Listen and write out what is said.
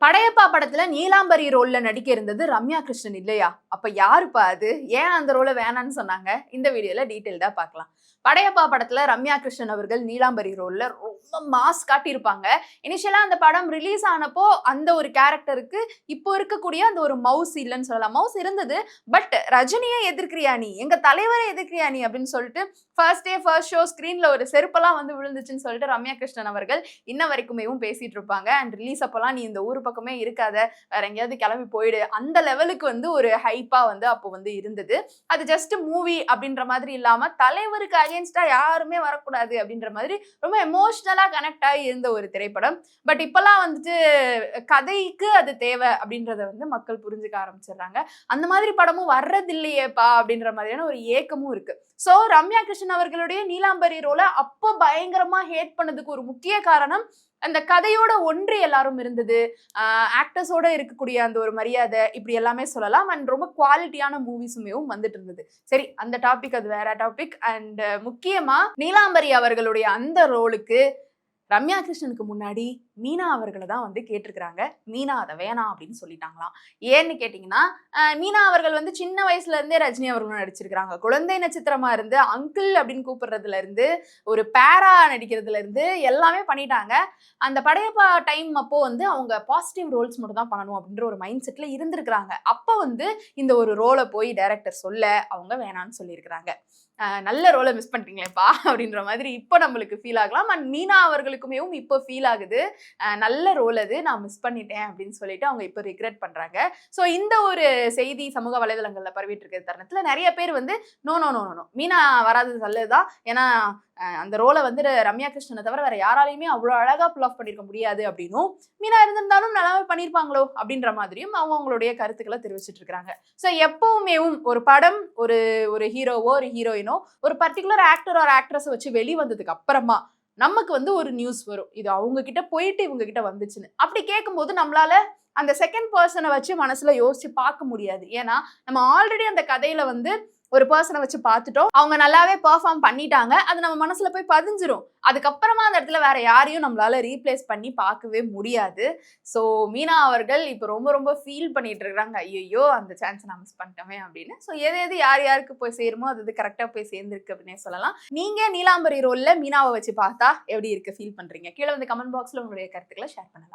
படையப்பா படத்துல நீலாம்பரி ரோல்ல நடிக்க இருந்தது ரம்யா கிருஷ்ணன் இல்லையா? அப்ப யாருப்பா அது? ஏன் அந்த ரோல வேணான்னு சொன்னாங்க? இந்த வீடியோல டீடைல்டா பார்க்கலாம். படையப்பா படத்துல ரம்யா கிருஷ்ணன் அவர்கள் நீலாம்பரி ரோல்ல ரொம்ப மாஸ் காட்டியிருப்பாங்க. இனிஷியலா அந்த படம் ரிலீஸ் ஆனப்போ அந்த ஒரு கேரக்டருக்கு இப்போ இருக்கக்கூடிய அந்த ஒரு மவுஸ் இல்லன்னு சொல்லலாம். மவுஸ் இருந்தது. பட் ரஜினியை எதிர்க்கிறியா நீ? எங்க தலைவரை எதிர்க்கிறியா நீ? அப்படின்னு சொல்லிட்டு ஃபர்ஸ்ட் டே ஃபர்ஸ்ட் ஷோ ஸ்கிரீன்ல ஒரு செருப்பெல்லாம் வந்து விழுந்துச்சுன்னு சொல்லிட்டு ரம்யா கிருஷ்ணன் அவர்கள் இன்ன வரைக்குமேவும் பேசிட்டு இருப்பாங்க. அண்ட் ரிலீஸ் அப்பெல்லாம் நீ இந்த ஊர் பக்கமே இருக்காத, வேற எங்கேயாவது கிளம்பி போயிடு, அந்த லெவலுக்கு வந்து ஒரு ஹைப்பா வந்து அப்போ வந்து இருந்தது. அது ஜஸ்ட் மூவி அப்படின்ற மாதிரி இல்லாம தலைவருக்கு அகைன்ஸ்டா யாருமே வரக்கூடாது அப்படின்ற மாதிரி ரொம்ப எமோஷனலா கனெக்ட் ஆகி இருந்த ஒரு திரைப்படம். பட் இப்பெல்லாம் வந்துட்டு கதைக்கு அது தேவை அப்படின்றத வந்து மக்கள் புரிஞ்சுக்க ஆரம்பிச்சிடுறாங்க. அந்த மாதிரி படமும் வர்றது இல்லையேப்பா அப்படின்ற மாதிரியான ஒரு ஏக்கமும் இருக்கு. சோ ரம்யா கிருஷ்ணன் அவர்களுடைய நீலாம்பரி ரோல அப்போ பயங்கரமா ஹேட் பண்ணதுக்கு ஒரு முக்கிய காரணம் அந்த கதையோட ஒன்றி எல்லாரும் இருந்தது. ஆக்டர்ஸோட இருக்கக்கூடிய அந்த ஒரு மரியாதை இப்படி எல்லாமே சொல்லலாம். அண்ட் ரொம்ப குவாலிட்டியான மூவிஸுமேவும் வந்துட்டு இருந்தது. சரி, அந்த டாபிக் அது வேற டாபிக். அண்ட் முக்கியமா நீலாம்பரி அவர்களுடைய அந்த ரோலுக்கு ரம்யா கிருஷ்ணனுக்கு முன்னாடி மீனா அவர்களை தான் வந்து கேட்டிருக்கிறாங்க. மீனா அதை வேணாம் அப்படின்னு சொல்லிட்டாங்களாம். ஏன்னு கேட்டீங்கன்னா, மீனா அவர்கள் வந்து சின்ன வயசுல இருந்தே ரஜினி அவர்களும் நடிச்சிருக்கிறாங்க. குழந்தை நட்சத்திரமா இருந்து அங்கிள் அப்படின்னு கூப்பிடுறதுல இருந்து ஒரு பேரா நடிக்கிறதுல இருந்து எல்லாமே பண்ணிட்டாங்க. அந்த படையப்பா டைம் அப்போ வந்து அவங்க பாசிட்டிவ் ரோல்ஸ் மட்டும் தான் பண்ணணும் அப்படின்ற ஒரு மைண்ட் செட்ல இருந்திருக்கிறாங்க. அப்போ வந்து இந்த ஒரு ரோலை போய் டைரக்டர் சொல்ல அவங்க வேணான்னு சொல்லியிருக்கிறாங்க. நல்ல ரோலை மிஸ் பண்ணிட்டீங்களேப்பா அப்படின்ற மாதிரி இப்போ நம்மளுக்கு ஃபீல் ஆகலாம். அண்ட் மீனா அவர்களுக்குமே இப்போ ஃபீல் ஆகுது. நல்ல ரோல் அது, நான் மிஸ் பண்ணிட்டேன் அப்படின்னு சொல்லிட்டு அவங்க இப்போ ரிக்ரெட் பண்றாங்க. ஸோ இந்த ஒரு செய்தி சமூக வலைதளங்கள்ல பரவிட்டு இருக்கிற தருணத்துல நிறைய பேர் வந்து no no no no Meena வராது நல்லதுதான். ஏன்னா அந்த ரோலை வந்து ரம்யா கிருஷ்ணனை தவிர வேற யாராலையுமே அவ்வளோ அழகா புல் ஆஃப் பண்ணிருக்க முடியாது அப்படின்னும், மீனா இருந்திருந்தாலும் நல்லாவே பண்ணியிருப்பாங்களோ அப்படின்ற மாதிரியும் அவங்களுடைய கருத்துக்களை தெரிவிச்சிட்டு இருக்காங்க. ஸோ எப்பவுமே ஒரு படம் ஒரு ஒரு ஹீரோவோ ஒரு ஹீரோயினோ ஒரு பர்டிகுலர் ஆக்டர் ஒரு ஆக்ட்ரஸை வச்சு வெளிவந்ததுக்கு அப்புறமா நமக்கு வந்து ஒரு நியூஸ் வரும், இது அவங்க கிட்ட போயிட்டு இவங்க கிட்ட வந்துச்சுன்னு. அப்படி கேட்கும்போது நம்மளால அந்த செகண்ட் பர்சனை வச்சு மனசுல யோசிச்சு பார்க்க முடியாது. ஏன்னா நம்ம ஆல்ரெடி அந்த கதையில வந்து ஒரு பர்சனை வச்சு பார்த்துட்டோம், அவங்க நல்லாவே பெர்ஃபார்ம் பண்ணிட்டாங்க, அது நம்ம மனசுல போய் பதிஞ்சிரும். அதுக்கப்புறமா அந்த இடத்துல வேற யாரையும் நம்மளால ரீப்ளேஸ் பண்ணி பார்க்கவே முடியாது. ஸோ மீனா அவர்கள் இப்போ ரொம்ப ரொம்ப ஃபீல் பண்ணிட்டு இருக்காங்க, ஐயோ அந்த சான்ஸ் நான் மிஸ் பண்ணிட்டோமே அப்படின்னு. ஸோ எது எது யார் யாருக்கு போய் சேருமோ அது கரெக்டாக போய் சேர்ந்துருக்கு அப்படின்னே சொல்லலாம். நீங்க நீலாம்பரி ரோல்ல மீனாவை வச்சு பார்த்தா எப்படி இருக்கு ஃபீல் பண்றீங்க? கீழே வந்து கமெண்ட் பாக்ஸ்ல உங்களுடைய கருத்துக்களை ஷேர் பண்ணலாம்.